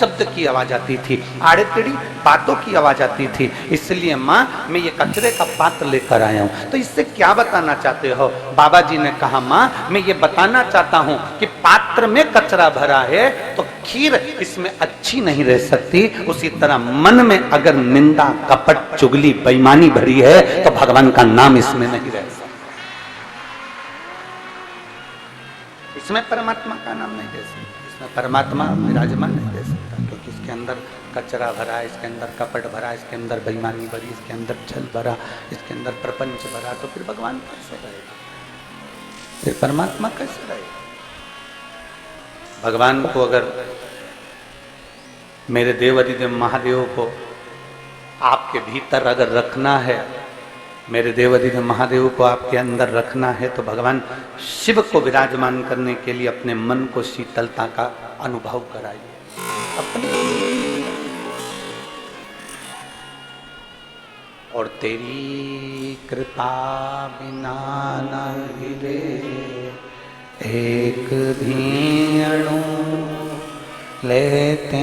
अपशब्द की आवाज आती थी, आड़े टेढ़ी बातों की आवाज आती थी। इसलिए माँ मैं ये कचरे का पात्र लेकर आया हूँ। तो इससे क्या बताना चाहते हो? बाबा जी ने कहा माँ मैं ये बताना चाहता हूँ कि पात्र में कचरा भरा है तो खीर इसमें अच्छी नहीं रह सकती। उसी तरह मन में अगर निंदा, कपट, चुगली, बेईमानी भरी है तो भगवान का नाम इसमें नहीं रह सकता, इसमें परमात्मा का नाम नहीं दे सकता, इसमें परमात्मा विराजमान नहीं दे सकता, क्योंकि इसके अंदर कचरा भरा है, इसके अंदर कपट भरा है, इसके अंदर बेईमानी भरी, इसके अंदर छल भरा, इसके अंदर प्रपंच भरा। तो फिर भगवान कैसे रहेगा? फिर परमात्मा कैसे रहेगा? भगवान को अगर, मेरे देव अधिदेव महादेव को आपके भीतर अगर रखना है, मेरे देव अधिदेव महादेव को आपके अंदर रखना है, तो भगवान शिव को विराजमान करने के लिए अपने मन को शीतलता का अनुभव कराइए अपने। और तेरी कृपा बिना न हिले एक भी अणु, लेते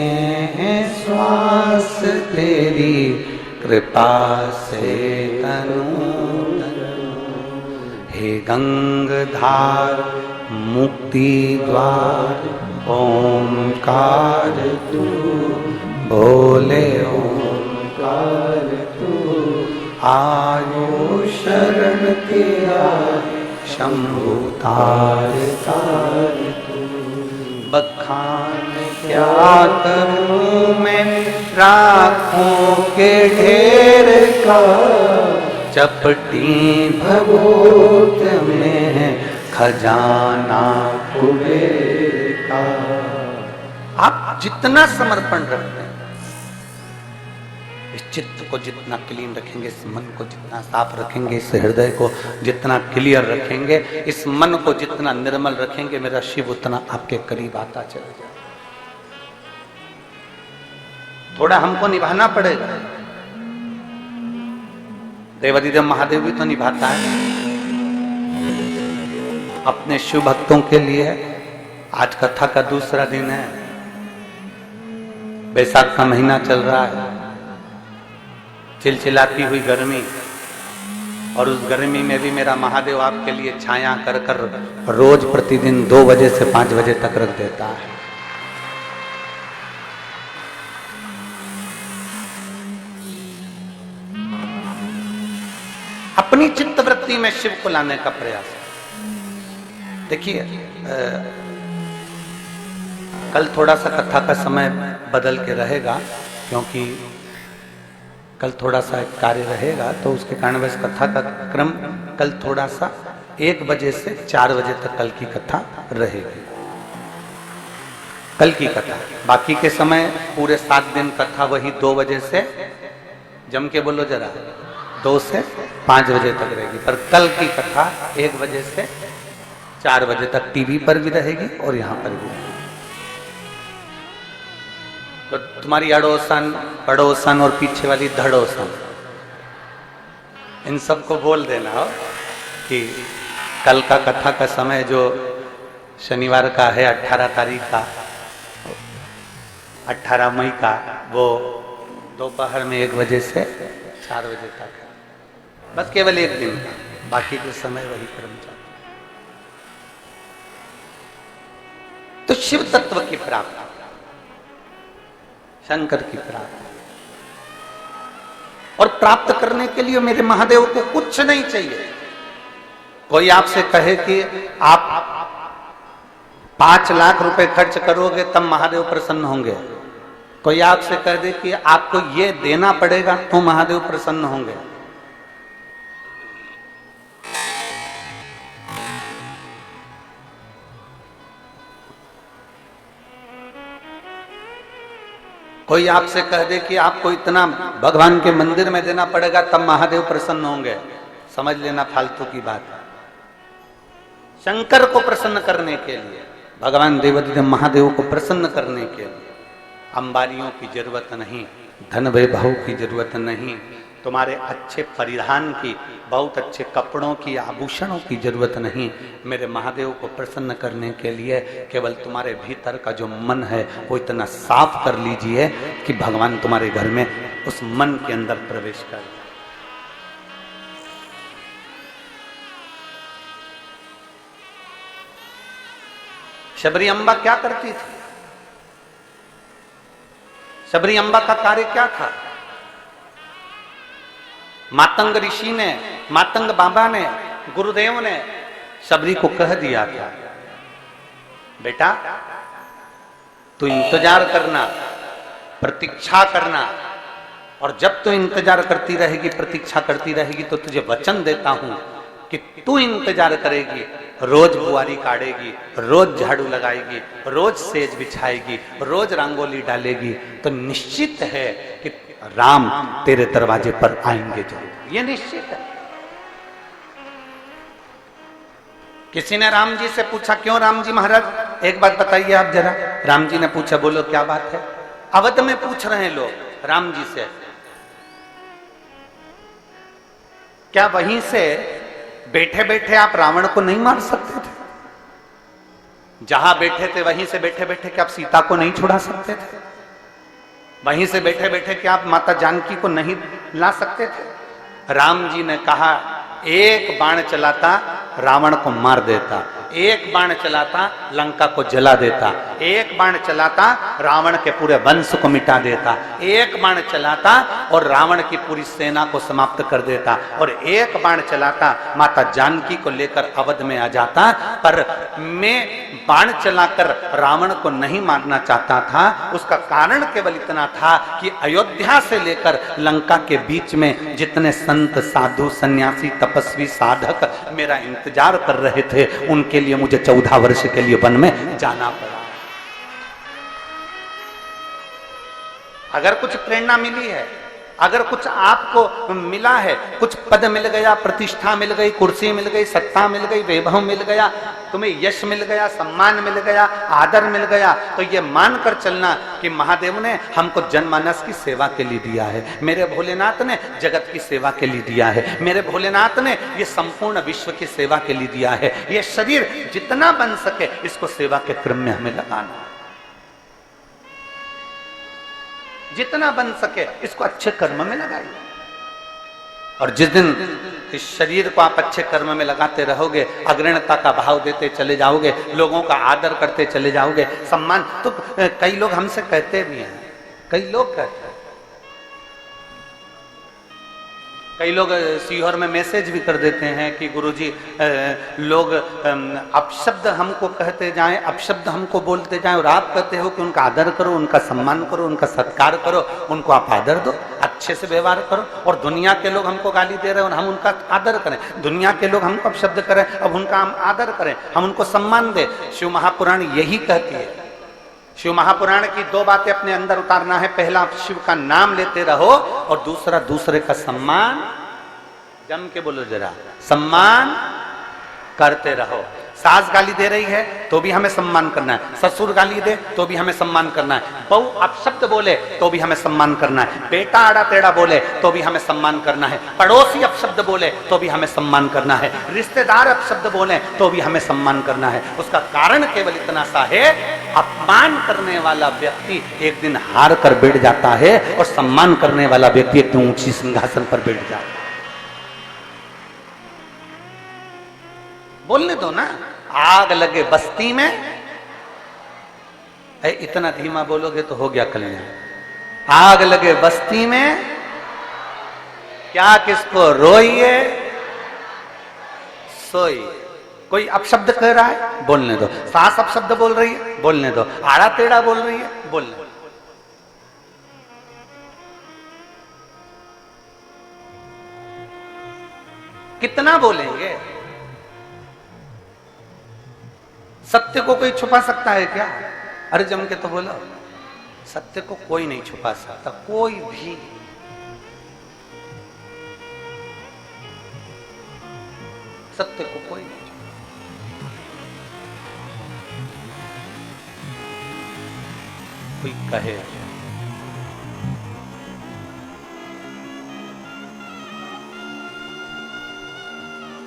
हैं श्वास तेरी कृपा से तनु। हे गंगाधार मुक्ति द्वार ओंकार तू, बोले ओंकार तू, आयो शरण तेरा शंभु तार तार तू। बखान क्या करूं मैं राखों के ढेर का, चपटी भगोत में खजाना कुबेर का। आप जितना समर्पण रखते हैं, इस चित्त को जितना क्लीन रखेंगे, इस मन को जितना साफ रखेंगे, इस हृदय को जितना क्लियर रखेंगे, इस मन को जितना निर्मल रखेंगे, मेरा शिव उतना आपके करीब आता चला जाए। थोड़ा हमको निभाना पड़ेगा। देवाधिदेव महादेव भी तो निभाता है अपने शिव भक्तों के लिए। आज कथा का दूसरा दिन है, बैसाख का महीना चल रहा है, चिलचिलाती हुई गर्मी, और उस गर्मी में भी मेरा महादेव आपके लिए छाया कर कर रोज प्रतिदिन 2 बजे से 5 बजे तक रख देता है। अपनी चित्त वृत्ति में शिव को लाने का प्रयास। देखिए कल थोड़ा सा कथा का समय बदल के रहेगा, क्योंकि कल थोड़ा सा कार्य रहेगा, तो उसके कारण बस कथा का क्रम कल थोड़ा सा 1 बजे से 4 बजे तक कल की कथा रहेगी। कल की कथा, बाकी के समय पूरे 7 दिन कथा वही 2 बजे से, जम के बोलो जरा, 2 से 5 बजे तक रहेगी। पर कल की कथा 1 बजे से 4 बजे तक टीवी पर भी रहेगी और यहाँ पर भी रहेगी। तो तुम्हारी अड़ोसन, पड़ोसन और पीछे वाली धड़ोसन, इन सबको बोल देना हो कि कल का कथा का समय जो शनिवार का है 18 तारीख का, 18 मई का, वो दोपहर में 1 बजे से 4 बजे तक है। बस केवल 1 दिन का, बाकी के समय वही क्रम चलता। तो शिव तत्व की प्राप्ति, शंकर की प्राप्ति, और प्राप्त करने के लिए मेरे महादेव को कुछ नहीं चाहिए। कोई आपसे कहे कि आप 5 लाख रुपए खर्च करोगे तब महादेव प्रसन्न होंगे, कोई आपसे कह दे कि आपको ये देना पड़ेगा तो महादेव प्रसन्न होंगे, कोई आपसे कह दे कि आपको इतना भगवान के मंदिर में देना पड़ेगा तब महादेव प्रसन्न होंगे, समझ लेना फालतू की बात है। शंकर को प्रसन्न करने के लिए, भगवान देवाधिदेव महादेव को प्रसन्न करने के लिए अंबानियों की जरूरत नहीं, धन वैभव की जरूरत नहीं, तुम्हारे अच्छे परिधान की, बहुत अच्छे कपड़ों की, आभूषणों की जरूरत नहीं। मेरे महादेव को प्रसन्न करने के लिए केवल तुम्हारे भीतर का जो मन है वो इतना साफ कर लीजिए कि भगवान तुम्हारे घर में उस मन के अंदर प्रवेश कर। शबरी अम्बा क्या करती थी? शबरी अम्बा का कार्य क्या था? मातंग ऋषि ने, मातंग बाबा ने, गुरुदेव ने शबरी को कह दिया था, बेटा तू इंतजार करना, प्रतीक्षा करना, और जब तू इंतजार करती रहेगी, प्रतीक्षा करती रहेगी, तो तुझे वचन देता हूं कि तू इंतजार करेगी, रोज बुआरी काटेगी, रोज झाड़ू लगाएगी, रोज सेज बिछाएगी, रोज रंगोली डालेगी, तो निश्चित है कि राम तेरे दरवाजे पर आएंगे जरूर। ये निश्चित है। किसी ने राम जी से पूछा, क्यों राम जी महाराज एक बात बताइए आप जरा। राम जी ने पूछा, बोलो क्या बात है। अवध में पूछ रहे हैं लोग राम जी से, क्या वहीं से बैठे बैठे आप रावण को नहीं मार सकते थे? जहां बैठे थे वहीं से बैठे बैठे क्या आप सीता को नहीं छुड़ा सकते थे? वहीं से बैठे बैठे क्या आप माता जानकी को नहीं ला सकते थे? राम जी ने कहा, एक बाण चलाता रावण को मार देता, एक बाण चलाता लंका को जला देता, एक बाण चलाता रावण के पूरे वंश को मिटा देता, एक बाण चलाता और रावण की पूरी सेना को समाप्त कर देता, और एक बाण चलाता माता जानकी को लेकर अवध में आ जाता। पर मैं बाण चलाकर रावण को नहीं मारना चाहता था। उसका कारण केवल इतना था कि अयोध्या से लेकर लंका के बीच में जितने संत, साधु, सन्यासी, तपस्वी, साधक मेरा इंतजार कर रहे थे, उनके लिए मुझे 14 वर्ष के लिए वन में जाना पड़ा। अगर कुछ प्रेरणा मिली है, अगर कुछ आपको मिला है, कुछ पद मिल गया, प्रतिष्ठा मिल गई, कुर्सी मिल गई, सत्ता मिल गई, वैभव मिल गया, तुम्हें यश मिल गया, सम्मान मिल गया, आदर मिल गया, तो ये मानकर चलना कि महादेव ने हमको जनमानस की सेवा के लिए दिया है, मेरे भोलेनाथ ने जगत की सेवा के लिए दिया है, मेरे भोलेनाथ ने ये संपूर्ण विश्व की सेवा के लिए दिया है। ये शरीर जितना बन सके इसको सेवा के क्रम में हमें लगाना है, जितना बन सके इसको अच्छे कर्म में लगाइए। और जिस दिन इस शरीर को आप अच्छे कर्म में लगाते रहोगे, अग्रणता का भाव देते चले जाओगे, लोगों का आदर करते चले जाओगे, सम्मान, तो कई लोग हमसे कहते भी हैं, कई लोग कहते हैं, कई लोग सीहोर में मैसेज भी कर देते हैं कि गुरुजी लोग अपशब्द हमको कहते जाएं, अपशब्द हमको बोलते जाएं, और आप कहते हो कि उनका आदर करो, उनका सम्मान करो, उनका सत्कार करो, उनको आप आदर दो, अच्छे से व्यवहार करो। और दुनिया के लोग हमको गाली दे रहे हैं और हम उनका आदर करें, दुनिया के लोग हमको अपशब्द करें, अब उनका हम आदर करें, हम उनको सम्मान दें। शिव महापुराण यही कहती है। शिव महापुराण की 2 बातें अपने अंदर उतारना है। पहला, शिव का नाम लेते रहो, और दूसरा, दूसरे का सम्मान, जम के बोलो जरा, सम्मान करते रहो। सास गाली दे रही है तो भी हमें सम्मान करना है, ससुर गाली दे तो भी हमें सम्मान करना है, बहू अपशब्द बोले तो भी हमें सम्मान करना है, बेटा आड़ा टेढ़ा बोले तो भी हमें सम्मान करना है, पड़ोसी अपशब्द बोले तो भी हमें सम्मान करना है, रिश्तेदार अपशब्द बोले तो भी हमें सम्मान करना है। उसका कारण केवल इतना सा है, अपमान करने वाला व्यक्ति एक दिन हार कर बैठ जाता है, और सम्मान करने वाला व्यक्ति एक दिन ऊंची सिंहासन पर बैठ जाता है। बोलने दो ना। आग लगे बस्ती में, इतना धीमा बोलोगे तो हो गया कल्याण। आग लगे बस्ती में, क्या किसको रोइए सोइए। कोई अपशब्द कह रहा है, बोलने दो। सास अपशब्द बोल रही है, बोलने दो। आड़ा टेढ़ा बोल रही है, बोलने दो। कितना बोलेंगे? सत्य को कोई छुपा सकता है क्या? अरे जम के तो बोलो, सत्य को कोई नहीं छुपा सकता, कोई भी। सत्य को कोई नहीं छुपा। कोई कहे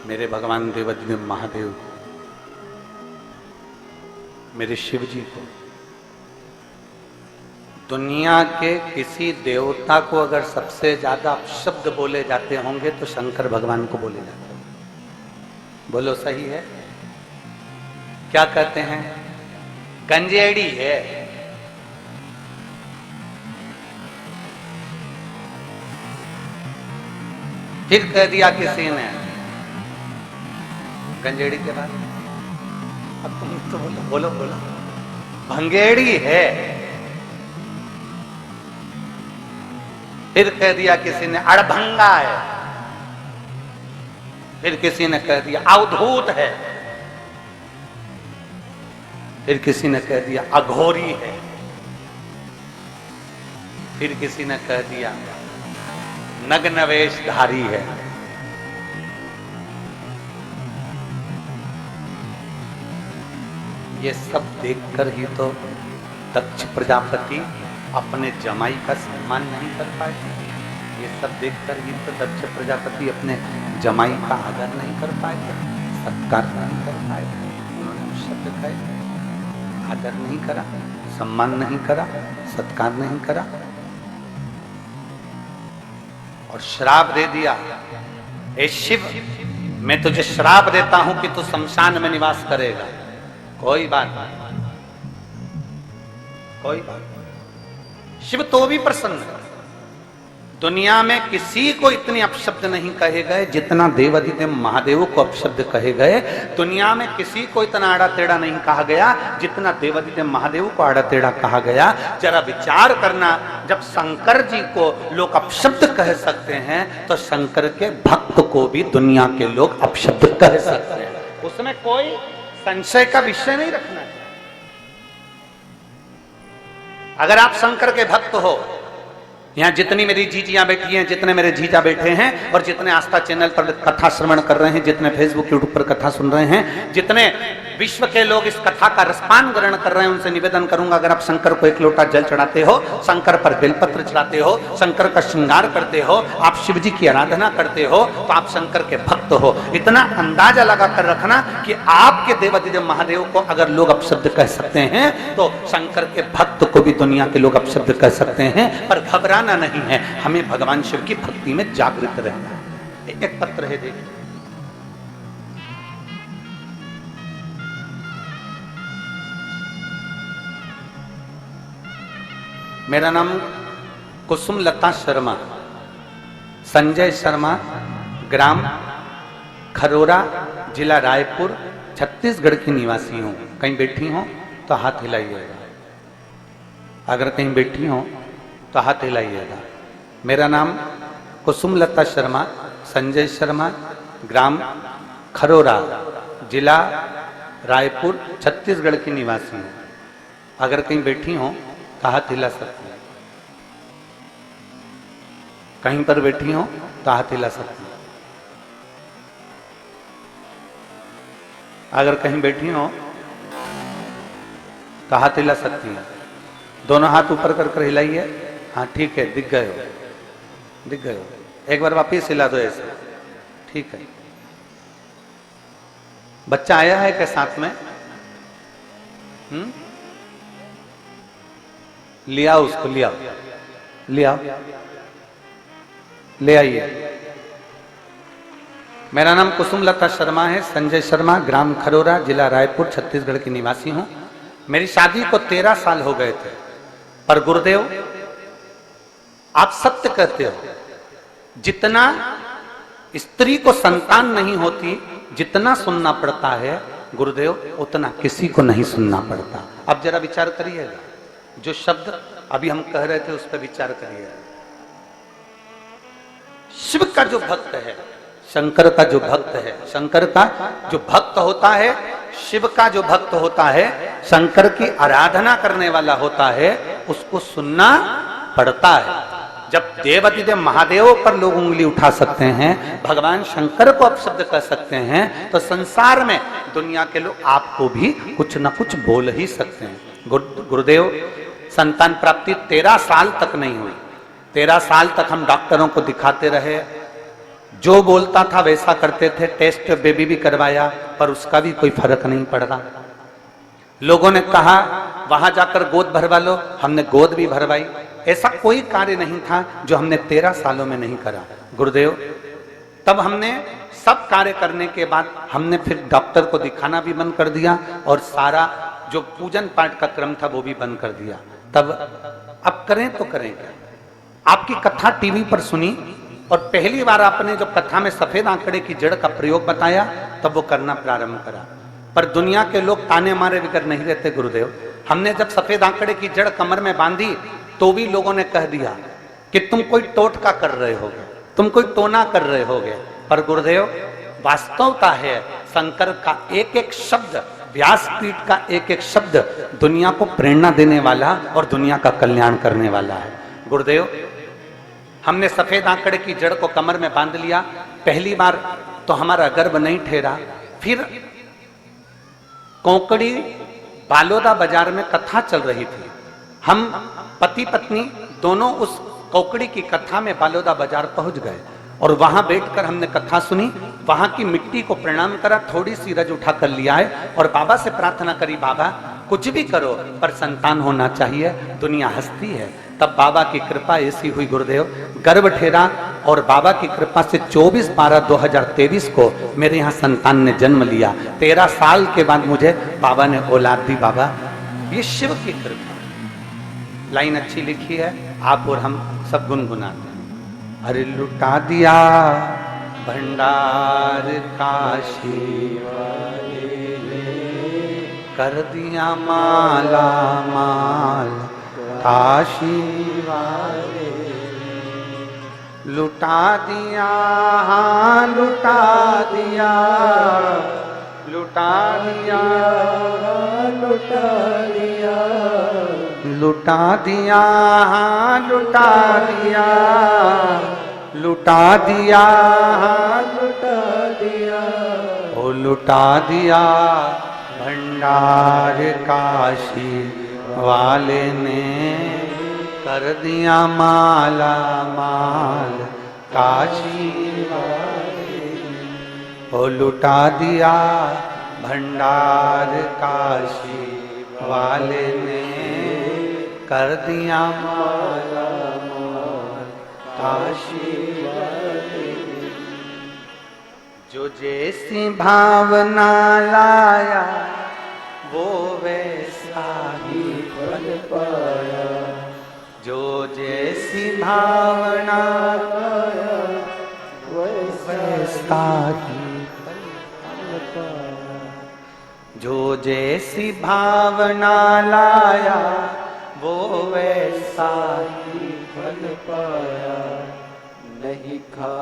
मेरे भगवान देवाधिदेव महादेव, मेरे शिव जी को, दुनिया के किसी देवता को अगर सबसे ज्यादा शब्द बोले जाते होंगे तो शंकर भगवान को बोले जाते होंगे। बोलो सही है? क्या कहते हैं? गंजेड़ी है। फिर कह दिया किसी ने गंजेड़ी के बाद, अब तुम तो बोलो बोलो बोलो, भंगेड़ी है। फिर कह दिया किसी ने अड़भंगा है। फिर किसी ने कह दिया अवधूत है। फिर किसी ने कह दिया अघोरी है। फिर किसी ने कह दिया नग्न वेशधारी है। ये सब देखकर ही तो दक्ष प्रजापति अपने जमाई का सम्मान नहीं कर पाए। ये सब देखकर ही तो दक्ष प्रजापति अपने जमाई का आदर नहीं कर पाए, सत्कार नहीं कर पाए। उन्होंने शब्द कहे, आदर नहीं करा, सम्मान नहीं करा, सत्कार नहीं करा और श्राप दे दिया। ए शिव, मैं तुझे श्राप देता हूं कि तू शमशान में निवास करेगा। कोई बात नहीं, कोई बात नहीं। शिव तो भी प्रसन्न है। दुनिया में किसी को इतने अपशब्द नहीं कहे गए जितना देवाधिदेव महादेव को अपशब्द कहे गए। दुनिया में किसी को इतना आड़ा टेढ़ा नहीं कहा गया जितना देवाधिदेव महादेव को आड़ा टेढ़ा कहा गया। जरा विचार करना, जब शंकर जी को लोग अपशब्द कह सकते हैं तो शंकर के भक्त को भी दुनिया के लोग अपशब्द कह सकते हैं। उसमें कोई संशय का विषय नहीं रखना है। अगर आप शंकर के भक्त हो, यहाँ जितनी मेरी जीजियां बैठी हैं, जितने मेरे जीजा बैठे हैं और जितने आस्था चैनल पर कथा श्रवण कर रहे हैं, जितने फेसबुक यूट्यूब पर कथा सुन रहे हैं, जितने विश्व के लोग इस कथा का रसपान ग्रहण कर रहे हैं, उनसे निवेदन करूंगा, अगर आप शंकर को एक लोटा जल चढ़ाते हो, शंकर पर बेलपत्र चढ़ाते हो, शंकर का श्रृंगार करते हो, आप शिव जी की आराधना करते हो, तो आप शंकर के भक्त हो। इतना अंदाजा लगा कर रखना कि आपके देवाधिदेव महादेव को अगर लोग अपशब्द कह सकते हैं तो शंकर के भक्त को भी दुनिया के लोग अपशब्द कह सकते हैं। पर घबराना नहीं है, हमें भगवान शिव की भक्ति में जागृत रहना है। एक पत्र है, देखिए, मेरा नाम कुसुम लता शर्मा, संजय शर्मा, ग्राम खरोरा, जिला रायपुर, छत्तीसगढ़ की निवासी हूं। कहीं बैठी हो तो हाथ हिलाइएगा। अगर कहीं बैठी हो तो हाथ हिलाइएगा। मेरा नाम कुसुम लता शर्मा, संजय शर्मा, ग्राम खरोरा, जिला रायपुर, छत्तीसगढ़ की निवासी हूं। अगर कहीं बैठी हो तो हाथ हिला सकती है। कहीं पर बैठी हो तो हाथ हिला सकती है। अगर कहीं बैठी हो तो हाथ हिला सकती है। दोनों हाथ ऊपर कर कर हिलाइए। हाँ ठीक है, दिख गए हो, दिख गए हो। एक बार वापिस हिला दो ऐसे, ठीक है। बच्चा आया है क्या साथ में? लिया उसको, लिया लिया, ले आइए। मेरा नाम कुसुम लता शर्मा है, संजय शर्मा, ग्राम खरोरा, जिला रायपुर, छत्तीसगढ़ की निवासी हूं। मेरी शादी को 13 साल हो गए थे, पर गुरुदेव आप सत्य कहते हो, जितना स्त्री को संतान नहीं होती, जितना सुनना पड़ता है गुरुदेव, उतना किसी को नहीं सुनना पड़ता। अब जरा विचार करिएगा, जो शब्द अभी हम कह रहे थे उस पर विचार करिए। शिव का जो भक्त है, शंकर का जो भक्त है, शंकर का जो भक्त होता है, शिव का जो भक्त होता है, शंकर की आराधना करने वाला होता है, उसको सुनना पड़ता है। जब देवाधिदेव महादेव पर लोग उंगली उठा सकते हैं, भगवान शंकर को अपशब्द कर सकते हैं, तो संसार में दुनिया के लोग आपको भी कुछ न कुछ बोल ही सकते हैं। गुरुदेव, संतान प्राप्ति 13 साल तक नहीं हुई। 13 साल तक हम डॉक्टरों को दिखाते रहे, जो बोलता था वैसा करते थे, टेस्ट बेबी भी करवाया पर उसका भी कोई फर्क नहीं पड़ रहा। लोगों ने कहा वहां जाकर गोद भरवा लो, हमने गोद भी भरवाई। ऐसा कोई कार्य नहीं था जो हमने 13 सालों में नहीं करा गुरुदेव। तब हमने सब कार्य करने के बाद हमने फिर डॉक्टर को दिखाना भी बंद कर दिया और सारा जो पूजन पाठ का क्रम था वो भी बंद कर दिया। तब अब करें तो करें क्या? आपकी कथा टीवी पर सुनी और पहली बार आपने जो कथा में सफेद आंकड़े की जड़ का प्रयोग बताया तब वो करना प्रारंभ करा। पर दुनिया के लोग ताने मारे बगैर नहीं रहते गुरुदेव। हमने जब सफेद आंकड़े की जड़ कमर में बांधी तो भी लोगों ने कह दिया कि तुम कोई टोटका कर रहे होगे, तुम कोई टोना कर रहे होगे। पर गुरुदेव वास्तवता है शंकर का एक एक शब्द, व्यासपीठ का एक एक शब्द दुनिया को प्रेरणा देने वाला और दुनिया का कल्याण करने वाला है। गुरुदेव हमने सफेद आंकड़े की जड़ को कमर में बांध लिया। पहली बार तो हमारा गर्भ नहीं ठहरा। फिर कोंकड़ी बालोदा बाजार में कथा चल रही थी। हम पति पत्नी दोनों उस कोंकड़ी की कथा में बालोदा बाजार पहुंच गए और वहां बैठकर हमने कथा सुनी। वहां की मिट्टी को प्रणाम करा, थोड़ी सी रज उठा कर लिया है और बाबा से प्रार्थना करी, बाबा कुछ भी करो पर संतान होना चाहिए, दुनिया हंसती है। तब बाबा की कृपा ऐसी हुई गुरुदेव, गर्भ ठेरा और बाबा की कृपा से 24/12/2023 को मेरे यहाँ संतान ने जन्म लिया। 13 साल के बाद मुझे बाबा ने औलाद दी। बाबा ये शिव की कृपा। लाइन अच्छी लिखी है, आप और हम सब गुनगुनाते हैं। अरे लुटा दिया भंडार काशी वाले ने, कर दिया माला माल काशी वाले ने। लुटा दिया, हाँ लुटा दिया, लुटा दिया, लुटा दिया, लुटा दिया, हाँ लुटा दिया, लुटा दिया, हाँ लुटा दिया, ओ लुटा दिया भंडार काशी वाले ने, कर दिया माला माल काशी वाले ने। ओ लुटा दिया भंडार काशी वाले ने, कर दिया माला माल काशी वाले ने। जो जैसी भावना लाया वो वैसा ही फल पाया। जो जैसी भावना लाया वैसा ही फल पाया। जो जैसी भावना लाया वो वैसा ही फल पाया। नहीं खा